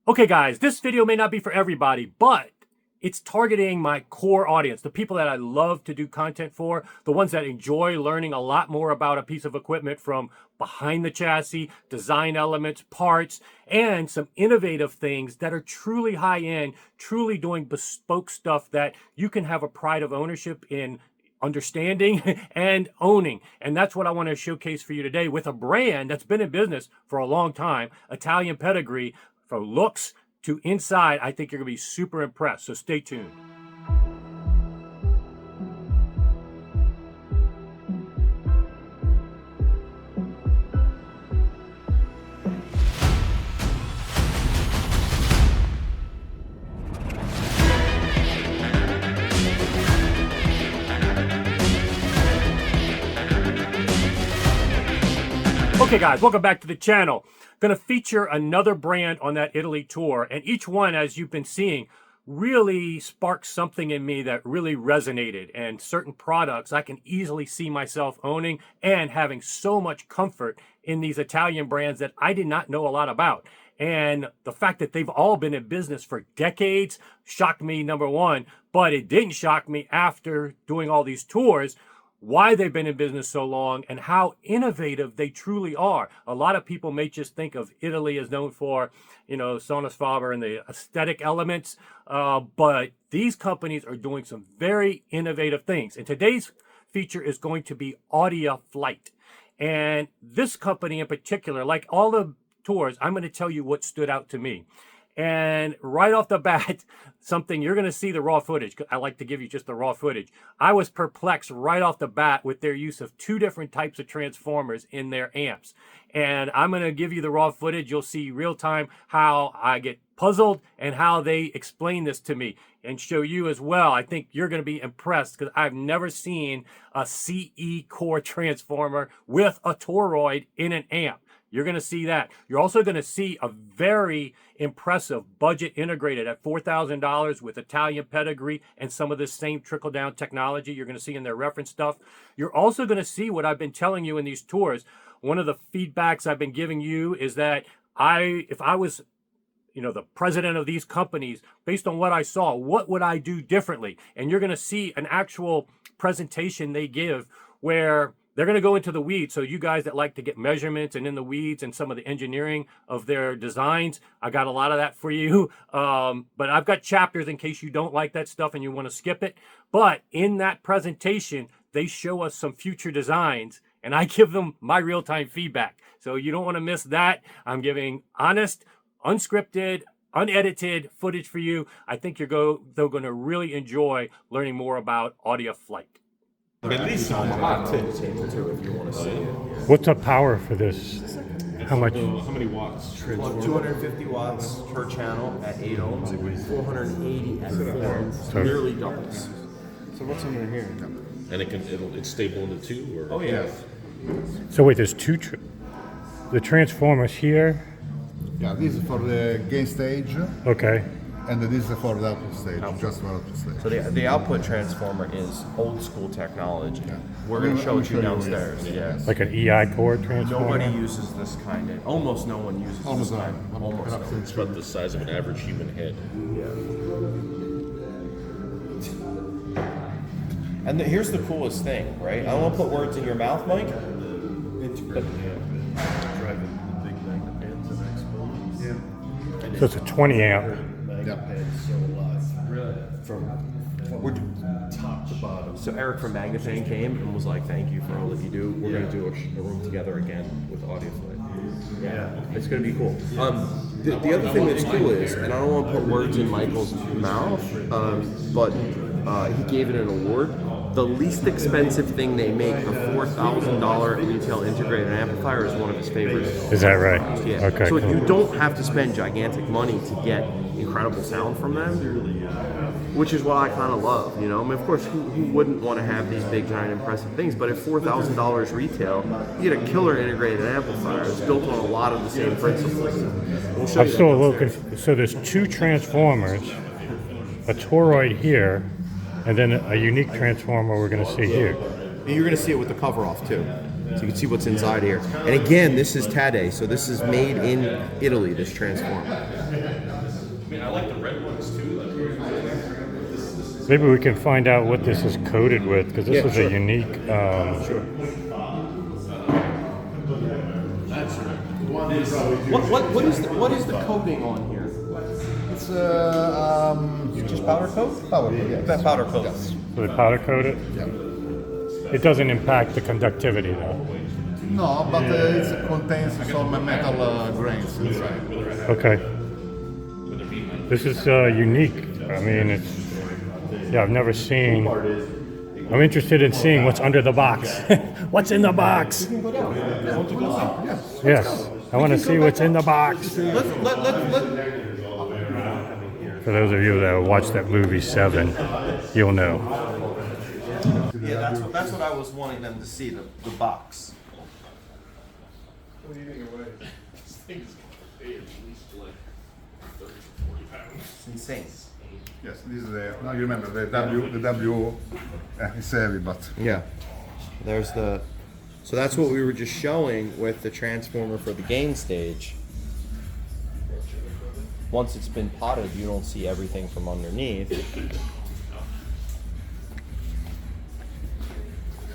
Okay guys, this video may not be for everybody, but it's targeting my core audience, the people that I love to do content for, the ones that enjoy learning a lot more about a piece of equipment from behind the chassis, design elements, parts, and some innovative things that are truly high-end, truly doing bespoke stuff that you can have a pride of ownership in understanding and owning. And that's what I want to showcase for you today with a brand that's been in business for a long time, Italian pedigree. From looks to inside, I think you're going to be super impressed, so stay tuned. Okay guys, welcome back to the channel. Going to feature another brand on that Italy tour, and each one, as you've been seeing, really sparked something in me that really resonated, and certain products I can easily see myself owning and having so much comfort in these Italian brands that I did not know a lot about. And the fact that they've all been in business for decades shocked me, number one, but it didn't shock me after doing all these tours why they've been in business so long and how innovative they truly are. A lot of people may just think of Italy as known for, Sonus Faber and the aesthetic elements, but these companies are doing some very innovative things. And today's feature is going to be Audiophile. And this company in particular, like all the tours, I'm going to tell you what stood out to me. And right off the bat, something you're going to see the raw footage. I like to give you just the raw footage. I was perplexed right off the bat with their use of two different types of transformers in their amps. And I'm going to give you the raw footage. You'll see real time how I get puzzled and how they explain this to me and show you as well. I think you're going to be impressed because I've never seen a CE core transformer with a toroid in an amp. You're going to see that. You're also going to see a very impressive budget integrated at $4,000 with Italian pedigree and some of this same trickle-down technology you're going to see in their reference stuff. You're also going to see what I've been telling you in these tours. One of the feedbacks I've been giving you is that if I was the president of these companies, based on what I saw, what would I do differently? And you're going to see an actual presentation they give where they're going to go into the weeds. So you guys that like to get measurements and in the weeds and some of the engineering of their designs, I got a lot of that for you. But I've got chapters in case you don't like that stuff and you want to skip it. But in that presentation, they show us some future designs and I give them my real-time feedback. So you don't want to miss that. I'm giving honest, unscripted, unedited footage for you. I think they're going to really enjoy learning more about Audiophile. Bellissimo, ma too if you want to see it. What's the power for this? How much? How many watts? 250 watts per channel at 8 ohms, 480 at 4, So- nearly doubles. So what's under here? And it's stable in the two, or? Oh yeah. So wait, there's the transformers here. Yeah, this is for the gain stage, Okay. and this is for the output stage, just for output stage. So the output transformer is old school technology. We're going to show it to you downstairs. Yeah. Like an EI core transformer. Nobody uses this kind of. Almost no one uses Almost this not. kind. Almost no one. It's about the size of an average human head. And here's the coolest thing, right? I don't want to put words in your mouth, Mike. So it's a 20 amp. So Eric from Magnaphane came and was like, "Thank you for all that you do. We're going to do a room together again with Audiophile." Yeah, it's going to be cool. The other thing that's cool is, and I don't want to put words in Michael's mouth, but he gave it an award. The least expensive thing they make, a $4,000 retail integrated amplifier, is one of his favorites. Is that right? Yeah. Okay. So Cool. you don't have to spend gigantic money to get incredible sound from them, which is what I kind of love. I mean, of course, who wouldn't want to have these big, giant, impressive things? But at $4,000 retail, you get a killer integrated amplifier. It's built on a lot of the same principles. We'll show I'm you still that a little downstairs. confused. So there's two transformers, a toroid here, and then a unique transformer we're going to see here. And you're going to see it with the cover off too. So you can see what's inside here. And again, this is Tade, so this is made in Italy, this transformer. I mean, I like the red ones too. Maybe we can find out what this is coated with, because this is a unique. What is the coating on here? It's just powder coat? Powder coat, yes. Powder coat. Yes. So they powder coat it. Yeah. It doesn't impact the conductivity though. No, but it contains some metal grains inside. Okay. This is unique. I mean, it's. Yeah, I've never seen. I'm interested in seeing what's under the box. What's in the box? Yes, I want to see what's in the box. For those of you that watched that movie Seven, you'll know. Yeah, that's what I was wanting them to see, the box. What do you think it weighs? This thing's weigh at least like 30 to 40 pounds. It's insane. Yes, this is the. Now you remember the W. The W is heavy, but Yeah. There's the. So that's what we were just showing with the transformer for the gain stage. Once it's been potted, you don't see everything from underneath.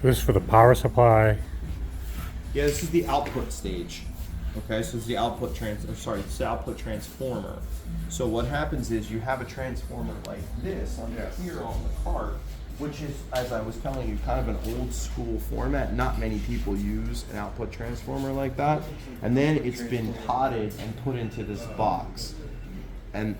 This is for the power supply. Yeah, this is the output stage. Okay, so it's the output it's the output transformer. So what happens is you have a transformer like this under here on the cart, which is, as I was telling you, kind of an old school format. Not many people use an output transformer like that. And then it's been potted and put into this box. And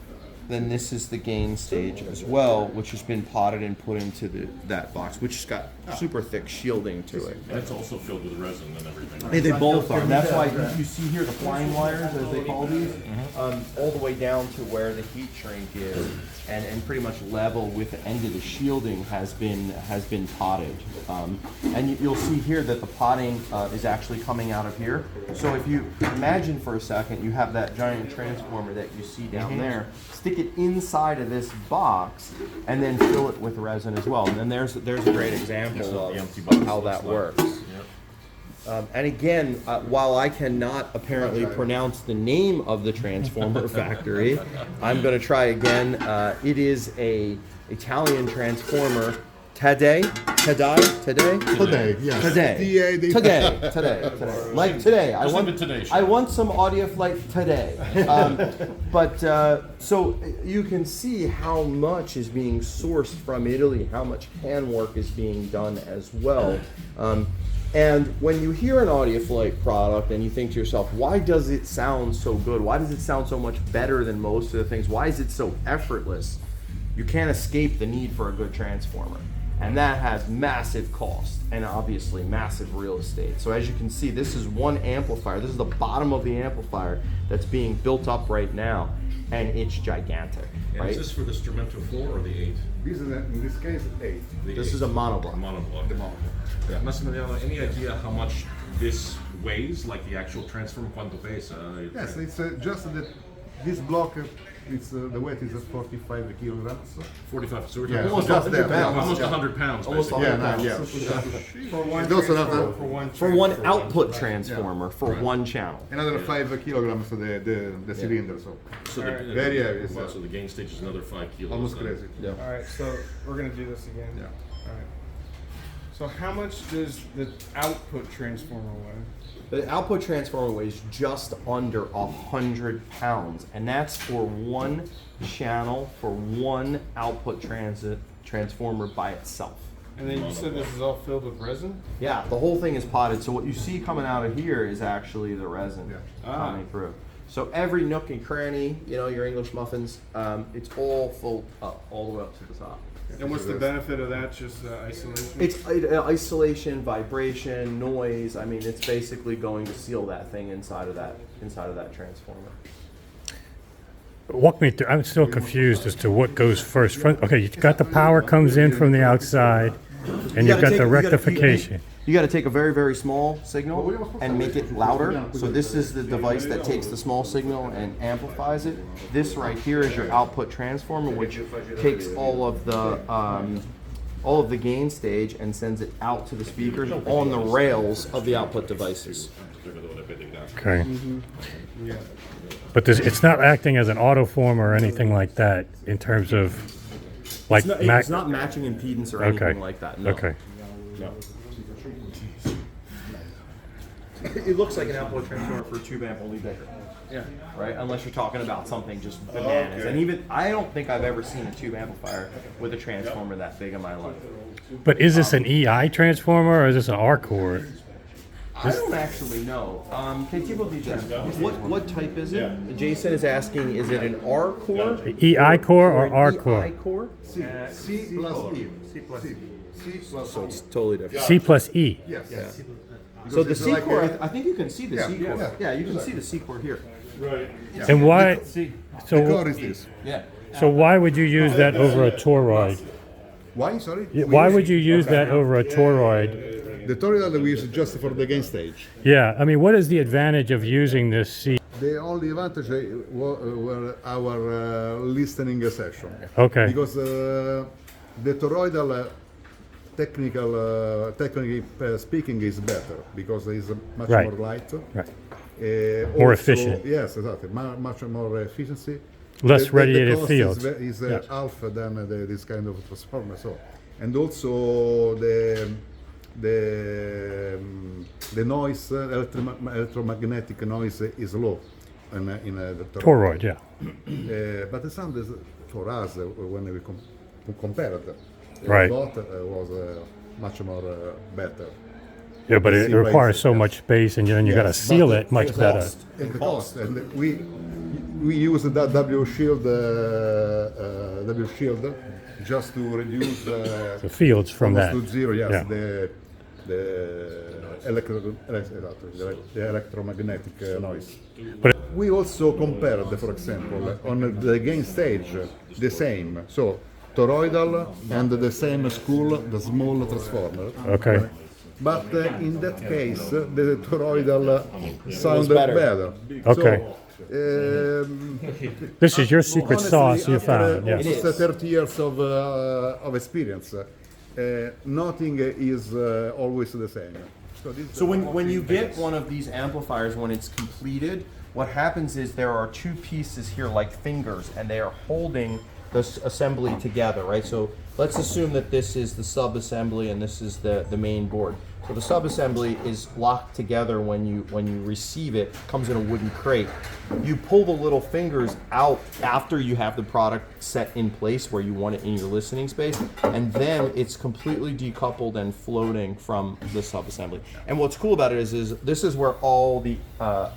then this is the gain stage as well, which has been potted and put into that box, which has got super thick shielding to it. And it's also filled with resin and everything. Hey, they both are. That's why you see here the flying wires, as they call these, all the way down to where the heat shrink is, and pretty much level with the end of the shielding has been potted. And you'll see here that the potting is actually coming out of here. So if you imagine for a second, you have that giant transformer that you see down there. Stick it inside of this box, and then fill it with resin as well. And then there's a great example of how that works. And again, while I cannot apparently pronounce the name of the transformer factory, I'm going to try again. It is a Italian transformer. Today, yes. Today. Like today. I want some Audiophile today. So you can see how much is being sourced from Italy, how much handwork is being done as well. And when you hear an Audiophile product and you think to yourself, why does it sound so good? Why does it sound so much better than most of the things? Why is it so effortless? You can't escape the need for a good transformer. And that has massive cost and obviously massive real estate. So as you can see, this is one amplifier. This is the bottom of the amplifier that's being built up right now. And it's gigantic, right? Is this for the instrumental 4 or the 8? this is in this case 8. This is a monoblock. Monoblock. The monoblock. Yeah. Massimiliano, any idea how much this weighs, like the actual transformer? Quanto pesa? Yes, it's just that this block. It's the weight is 45 kilograms. 45. So we're Yeah, talking almost almost, 100 pounds. almost 100 pounds. Almost Basically. 100 Yeah, pounds. For one For one output transformer, for one channel. Another 5 kilograms for the cylinder. So very heavy. So the gain stage is another 5 kilos. almost then. crazy. Yeah. All right, so we're gonna do this again. Yeah. All right. So how much does the output transformer weigh? The output transformer weighs just under 100 pounds, and that's for one channel, for one output transformer by itself. And then you said this is all filled with resin? Yeah, the whole thing is potted. So what you see coming out of here is actually the resin coming through. So every nook and cranny, you know, your English muffins, it's all full up, all the way up to the top. And what's the benefit of that? Just isolation? It's isolation, vibration, noise. I mean, it's basically going to seal that thing inside of that transformer. Walk me through. I'm still confused as to what goes first. Okay, you've got the power comes in from the outside, and you've got the rectification. You got to take a very, very small signal and make it louder. So this is the device that takes the small signal and amplifies it. This right here is your output transformer, which takes all of the all of the gain stage and sends it out to the speakers on the rails of the output devices. Okay. But it's not acting as an autoform or anything like that in terms of like It's not matching impedance or anything like that. No. Okay. No. It looks like an output transformer for a tube amp, only bigger. Yeah. Right? Unless you're talking about something just bananas. Okay. And even, I don't think I've ever seen a tube amplifier with a transformer that big in my life. But is this an EI transformer or is this an R core? I don't actually know. Can people do this? What type is it? Jason is asking, is it an R core? EI core or an R EI core? core? C plus E. C plus E. C plus So it's totally different. C plus E. Yes. So the it's C like core, a- I think you can see the C core. yeah. Yeah, you can see the C core here. Right. And why? The So core is this. Yeah. so why would you use that over a toroid? Why? Sorry. Why would you use that over a toroid? The toroid we use just for the gain stage. Yeah, I mean, what is the advantage of using this C? The only advantage were our listening session. Okay. Because the toroidal technically speaking is better because it's much Right. more light. Right. More efficient. Yes, exactly. Much more efficiency. Less The radiated cost fields. Is Yes. half than this kind of transformer. So, and also the noise, electromagnetic noise is low in the Toroid, yeah. but the sound is for us when we compared. Right. Both was much more better. Yeah, but it C requires places, so yes. much space, and then you got to Yes, seal but it much the better. cost. And the cost, and we use that W shield just to reduce The fields from almost that. to zero. Yes, Yeah. the electromagnetic noise. But We also compared, for example, on the gain stage, the same. So toroidal and the same school, the small transformer. okay. But in that case, the toroidal sounded better. better. Okay. So, This is your secret honestly, sauce you after found. Yes. almost 30 years of experience, nothing is always the same. So when you get one of these amplifiers, when it's completed, what happens is there are two pieces here like fingers, and they are holding this assembly together, right? So let's assume that this is the sub-assembly and this is the main board. So the sub-assembly is locked together when you receive it, comes in a wooden crate. You pull the little fingers out after you have the product set in place where you want it in your listening space, and then it's completely decoupled and floating from the sub-assembly. And what's cool about it is this is where all the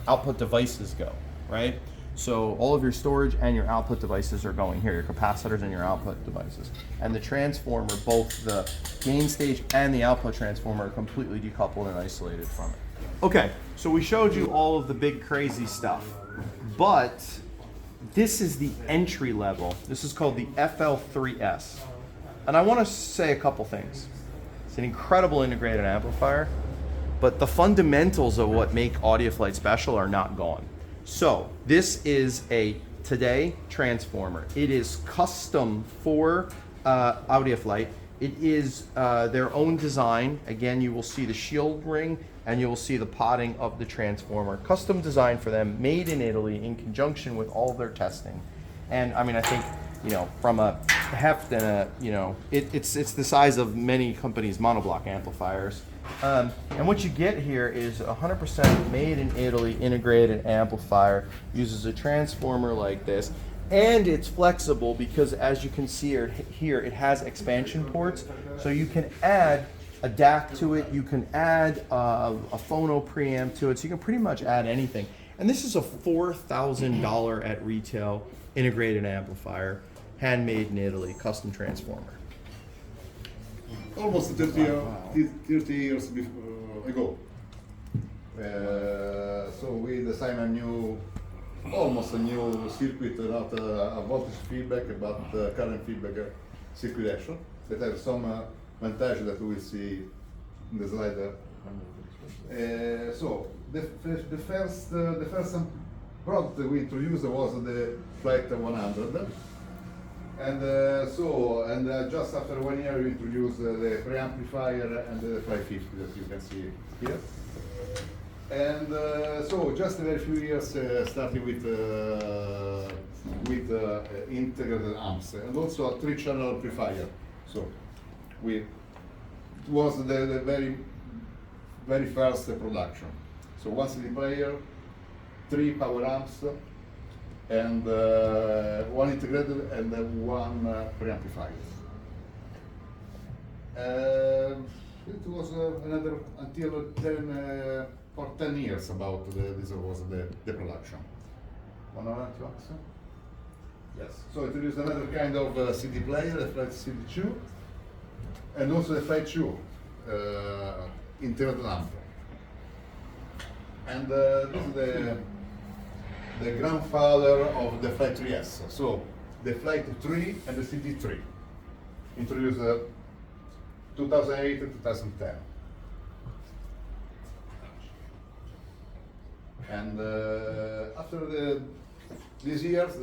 output devices go, right? So all of your storage and your output devices are going here, your capacitors and your output devices. And the transformer, both the gain stage and the output transformer are completely decoupled and isolated from it. Okay, so we showed you all of the big crazy stuff, but this is the entry level. This is called the FL3S. And I want to say a couple things. It's an incredible integrated amplifier, but the fundamentals of what make Audiophile special are not gone. So this is a Today transformer. It is custom for Audiophile. It is their own design. Again, you will see the shield ring and you will see the potting of the transformer. Custom designed for them, made in Italy in conjunction with all of their testing. And I mean, I think, you know, from a heft and a, you know, it's the size of many companies' monoblock amplifiers. And what you get here is 100% made in Italy integrated amplifier. Uses a transformer like this, and it's flexible because, as you can see here, it has expansion ports, so you can add a DAC to it. You can add a phono preamp to it, so you can pretty much add anything. And this is a $4,000 at retail integrated amplifier, handmade in Italy, custom transformer. Almost 30 years ago. So we designed almost a new circuit, not a voltage feedback, but current feedback circulation that has some advantage that we will see in the slide. So the first product we introduced was the Flight 100. And just after 1 year, we introduced the preamplifier and the 550 that you can see here. And so just a very few years, starting with integrated amps and also a 3-channel amplifier. So it was the very first production. So 1 CD player, 3 power amps, and 1 integrated and 1 preamplifier. It was another until 10 for 10 years about this was the production. 1 hour, 2 hours? Yes. So it is another kind of CD player, the flat CD2, and also the flat 2 integrated amp. And this is the grandfather of the Flight 3S. So the Flight 3 and the CD3 introduced 2008 to 2010. And after these years,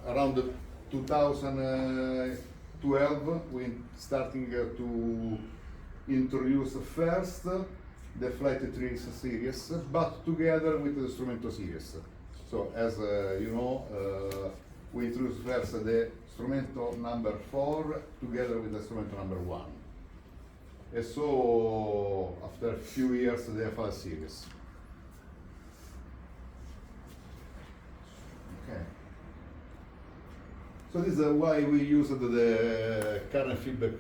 around 2012, we starting to introduce first the Flight 3 series, but together with the Instrumento series. So as you know, we introduced first the Instrumento number 4 together with the Instrumento number 1. And so after a few years, the FL series. Okay. So this is why we used the current feedback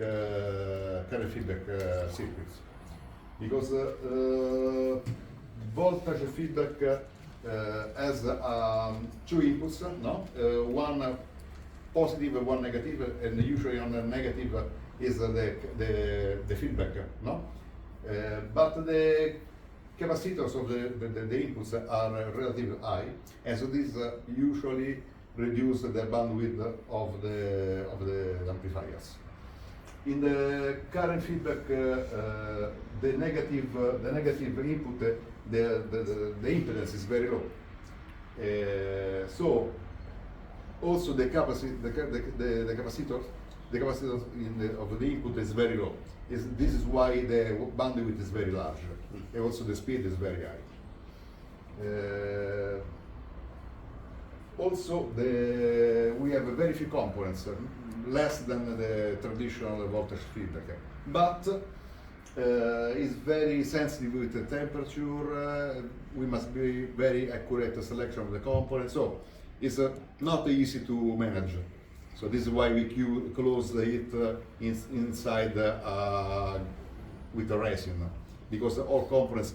circuits, because voltage feedback has 2 inputs, no? One positive and one negative, and usually on the negative is the feedback, no? But the capacitors of the inputs are relatively high, and so this usually reduce the bandwidth of the amplifiers. In the current feedback, the negative input, the impedance is very low. So also the capacitor of the input is very low. This is why the bandwidth is very large, and also the speed is very high. Also, we have very few components, less than the traditional voltage feedback, but is very sensitive with the temperature. We must be very accurate selection of the components, so it's not easy to manage. So this is why we close it inside with the resin, because all components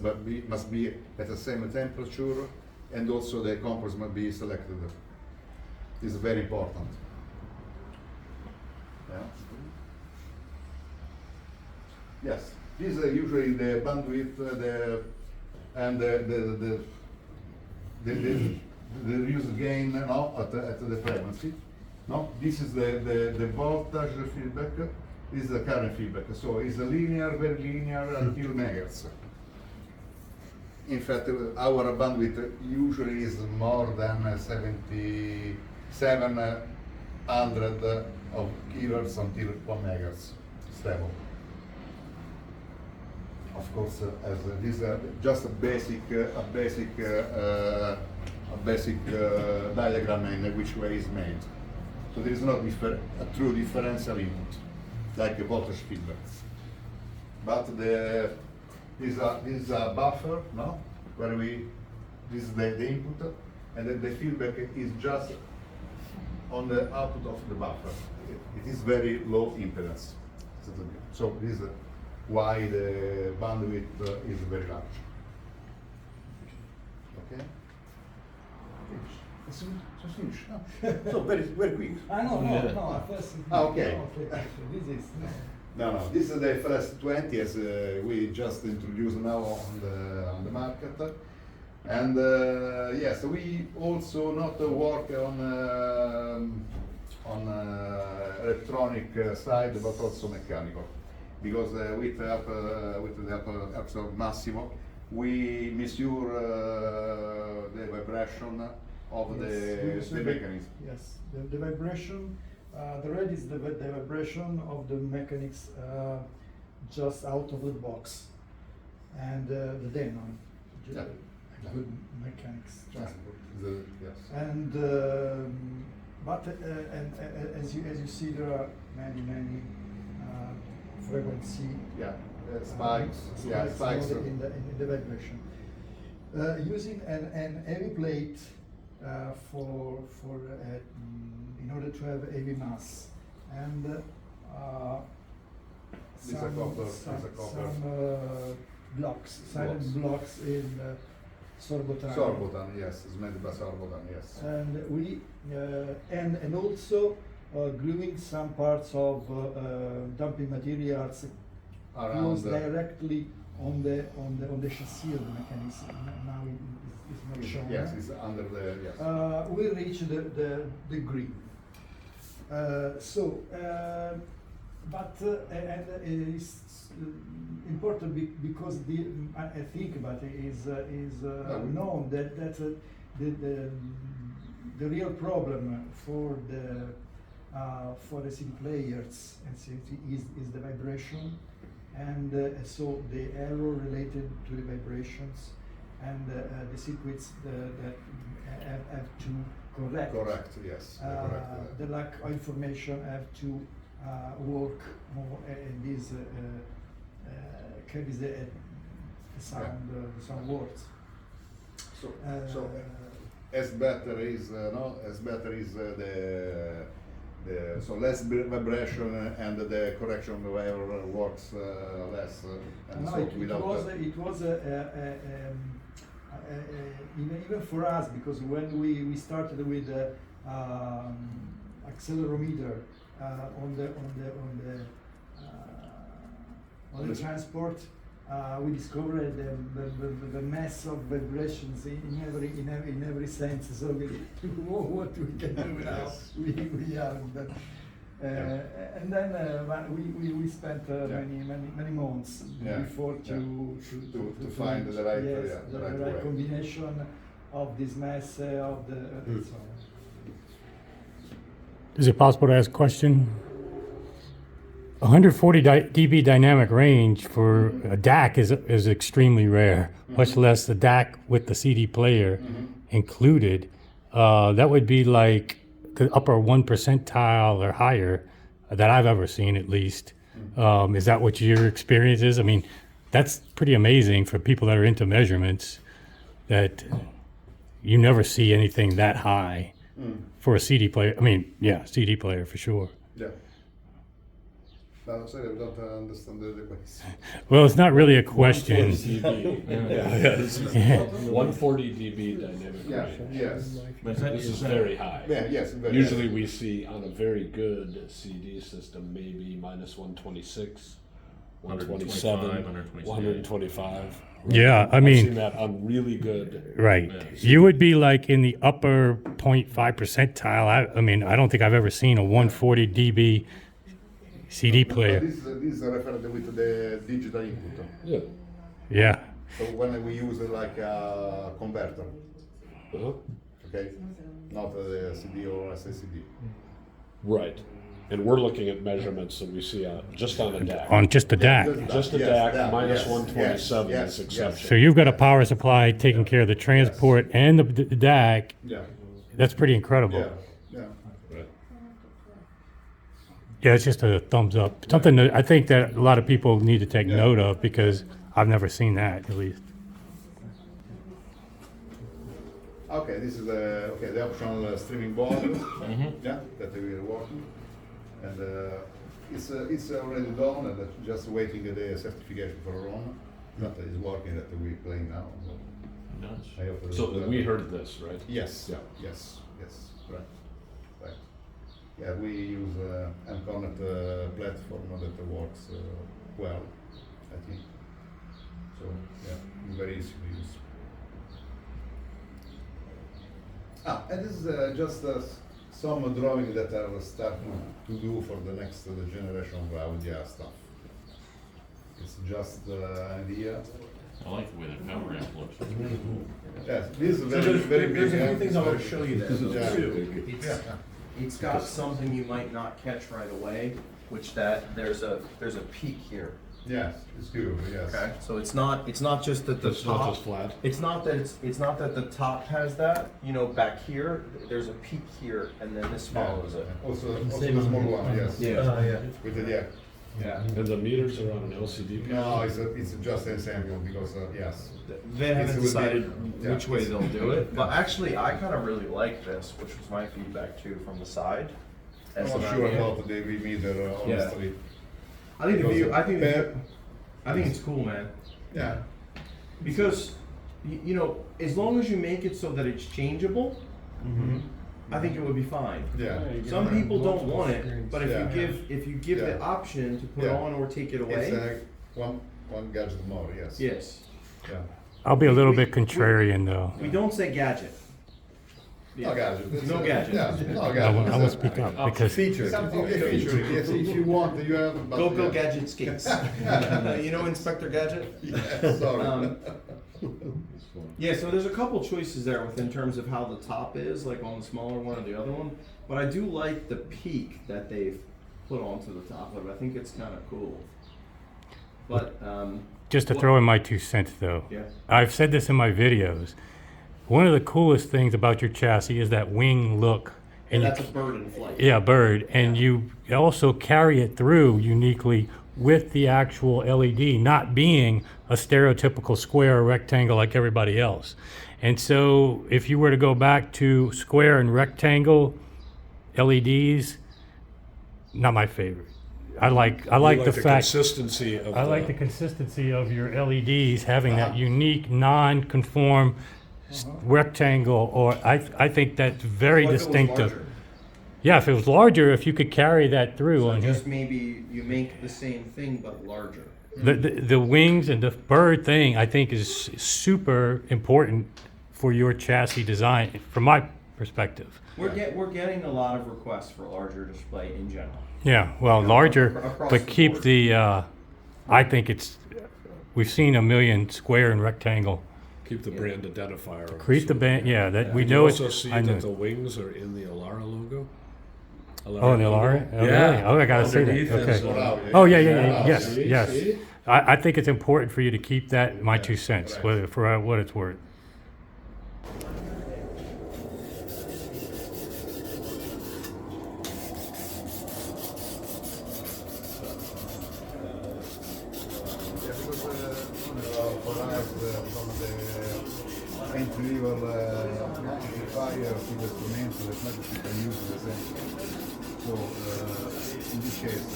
must be at the same temperature, and also the components must be selected. This is very important. Yeah. Yes, this is usually the bandwidth, the used gain, no, at the frequency. No, this is the voltage feedback. This is the current feedback. So it's a linear, very linear until megahertz. In fact, our bandwidth usually is more than 700 of kilohertz until 1 megahertz stable. Of course, as this is just a basic diagram in which way is made. So there is not a true differential input like a voltage feedback. But this is a buffer, no? Where this is the input, and then the feedback is just on the output of the buffer. It is very low impedance. So this is why the bandwidth is very large. Okay? It's finished. So very quick. No, first. Okay. This is. No, this is the first 20 as we just introduced now on the market. And yes, we also not work on electronic side, but also mechanical, because with the help of Massimo, we measure the vibration of the mechanism. Yes, the vibration The red is the vibration of the mechanics just out of the box, and the denon, Yeah. good mechanics transport. Yes. And but as you see, there are many frequency Yeah. Spikes. Yeah, spikes. in the vibration. Using an heavy plate for in order to have heavy mass, and These are copper. These are copper. some blocks, silent blocks in sorbotan. Sorbotan, yes, it's made by sorbotan, yes. And we and also gluing some parts of dumping materials close directly on the chassis of the mechanism. Now it's not shown. Yes, it's under the yes. We reach the green. But it's important because I think, but is known that the real problem for the CD players and CD is the vibration, and so the error related to the vibrations, and the circuits that have to correct. Correct, yes. Correct. The lack of information have to work more, and this carries the sound words. So as better is the so less vibration and the correction of error works less. And No, so it was even for us, because when we started with the accelerometer on the transport, we discovered the mess of vibrations in every sense. So what we can do now, we are. And then we spent many months before to find the right, yes, the the right right way. combination of this mess of the so. Is it possible to ask a question? 140 dB dynamic range for a DAC is extremely rare, much less the DAC with the CD player included. That would be like the upper 1 percentile or higher that I've ever seen, at least. Is that what your experience is? I mean, that's pretty amazing for people that are into measurements, that you never see anything that high for a CD player. I mean, yeah, CD player for sure. Yeah. No, sorry, I don't understand the question. Well, it's not really a question. 140 dB dynamic Yeah, range. yes. This is very high. Yeah, yes. Very Usually high. we see on a very good CD system maybe minus 126, 127, 125. Yeah, I I've mean, seen that on really good. right. Yeah. You would be like in the upper 0.5 percentile. I mean, I don't think I've ever seen a 140 dB CD player. This is referred with the digital input. Yeah. Yeah. So when we use like a converter, Uh-huh. okay, not a CD or SACD. Right. And we're looking at measurements that we see just on a DAC. On just a DAC. Just a Yes, DAC, that, minus yes, 127 yes, is yes, exception. So you've got a power supply taking care of the transport and the DAC. Yeah, That's pretty incredible. yeah, yeah. Right. Yeah, it's just a thumbs up. Something that I think that a lot of people need to take note of, because I've never seen that, at least. Okay, this is the optional streaming board. Yeah, that we are working, and it's already done, and just waiting the certification for Rome. That is working, that we playing now. So I hope that So we heard this, right? Yes. Yeah. Yes. Yes. Right. Right. Yeah, we use Mconnect platform that works well, I think. So yeah, very easy to use. And this is just some drawing that are starting to do for the next generation of Audia stuff. It's just an idea. I like the way the power amp looks. It's really cool. Yes, this is So very, very big. there's a few amp, things it's I want very- to show you there Yeah. too. It's, It's got something you might not catch right away, which that there's a peak here. Yes, it's beautiful, yes. Okay, so it's not just that the It's top. not just flat. It's not that the top has that. You know, back here, there's a peak here, and then this follows it. Also the small one, yes. Yeah. With the, yeah. Yeah. And the meters are on an LCD panel? No, it's just ensemble because, yes. They haven't It would be- decided yeah. which way they'll do it, but actually, I kind of really like this, which was my feedback too from the side. I'm As not an sure idea. about the V meter on Yeah. the street. I think the Because view. the- I think it's cool, man. Yeah. Because you know, as long as you make it so that it's changeable, I think it would be fine. Yeah. Some people don't want it, but if Yeah. you give Yeah. the option to put Yeah. on or take it It's away, one gadget more, yes. yes. Yeah. I'll be a little bit contrarian though. We don't say gadget. No gadget. It's No gadget. Yeah, no I gadget. will speak up because Feature. Something feature. Yes, if you want, you have. But Go yeah. Gadget skates. You know Inspector Gadget? Yeah, sorry. Yeah, so there's a couple choices there in terms of how the top is, like on the smaller one or the other one. But I do like the peak that they've put onto the top of it. I think it's kind of cool. But just to throw in my 2 cents though. yeah, I've said this in my videos. One of the coolest things about your chassis is that wing look. and you that's a bird in flight. Yeah, bird, and you also carry it through uniquely with the actual LED not being a stereotypical square or rectangle like everybody else. And so if you were to go back to square and rectangle LEDs, not my favorite. I like You the fact consistency of I like the consistency of your LEDs having that unique non-conform rectangle, or I think that's very What if it was distinctive. larger? Yeah, if it was larger, if you could carry that through So on here. just maybe you make the same thing but larger. The wings and the bird thing, I think, is super important for your chassis design, from my perspective. We're getting a lot of requests for larger display in general. Yeah, well, larger, across but the keep board. the, I think we've seen a million square and rectangle. Keep the brand identifier. Create the band, yeah, that we Did know you it's. also see I know. that the wings are in the Alara logo? Oh, the Alara? Oh, Yeah. really? Oh, I gotta see that, Underneath okay. is, Oh, yeah, yes, See? yes. See? I think it's important for you to keep that, my 2 cents, for what it's worth. For us, from the entry level amplifier to the instrumental, it's not that you can use the same. So, in this case,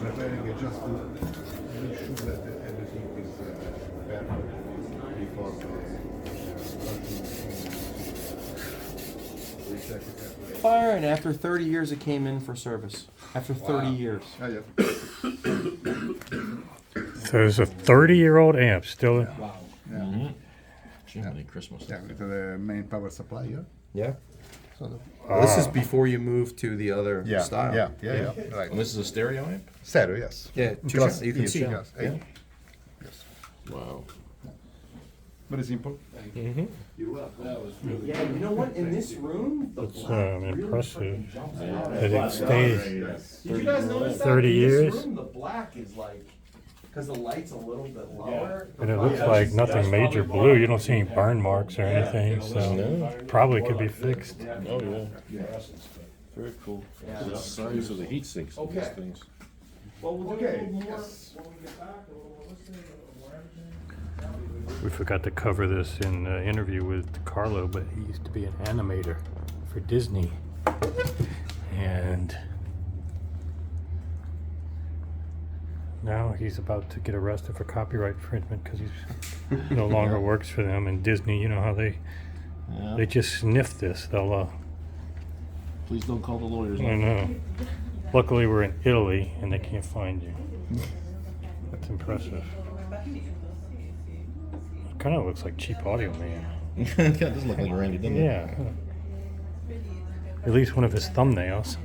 preparing it just to make sure that everything is perfect before the Fire, and after 30 years it came in for service. After 30 years. yeah. So there's a 30-year-old amp still. Mm-hmm. Jiminy Christmas. Yeah, with the main power supply, yeah. Yeah. So This is before you move to the other style. Yeah, right. And this is a stereo amp? Stereo, yes. Yeah, Class- you can yes, see. yes, Yeah. yes. Wow. Very simple. Yeah, you know what? In this room, the It's black really impressive fucking jumps out. that it stays. Did you guys notice that? 30 In this years? room, the black is like, because the light's a little bit lower. And it looks like nothing major blue. You don't see any burn marks or anything, so probably could be fixed. Oh, yeah. Very cool. Yeah. The size of the heat sinks on these Okay. things. Well, we'll do a little more when we get back, a little more listening, a little more everything. We forgot to cover this in the interview with Carlo, but he used to be an animator for Disney. And now he's about to get arrested for copyright infringement because he no longer works for them. And Disney, you know how they Yeah. just sniff this. They'll, Please don't call the lawyers. I know. Luckily, we're in Italy and they can't find you. That's impressive. Kind of looks like cheap audio, man. Yeah, it does look like Randy, doesn't it? Yeah. At least one of his thumbnails.